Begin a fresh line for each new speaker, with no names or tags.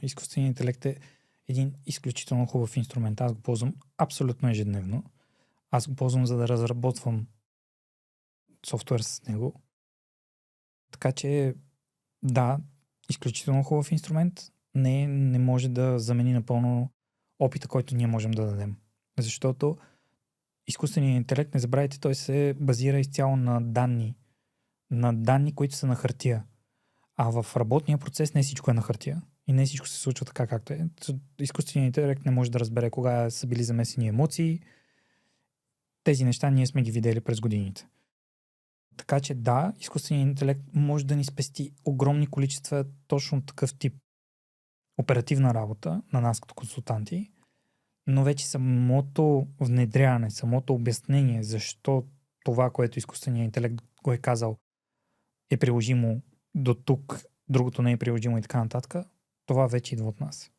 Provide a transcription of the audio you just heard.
Изкуственият интелект е един изключително хубав инструмент. Аз го ползвам абсолютно ежедневно. Аз го ползвам, за да разработвам софтуер с него. Така че, да, изключително хубав инструмент. Не може да замени напълно опита, който ние можем да дадем. Защото изкуственият интелект, не забравяйте, той се базира изцяло на данни, които са на хартия. А в работния процес не всичко е на хартия. И не всичко се случва така, както е. Изкуственият интелект не може да разбере кога са били замесени емоции. Тези неща ние сме ги видели през годините. Така че да, изкуственият интелект може да ни спести огромни количества точно такъв тип оперативна работа на нас като консултанти, но вече самото внедряване, самото обяснение защо това, което изкуственият интелект го е казал, е приложимо до тук, другото не е приложимо и така нататък, това вече идва от нас.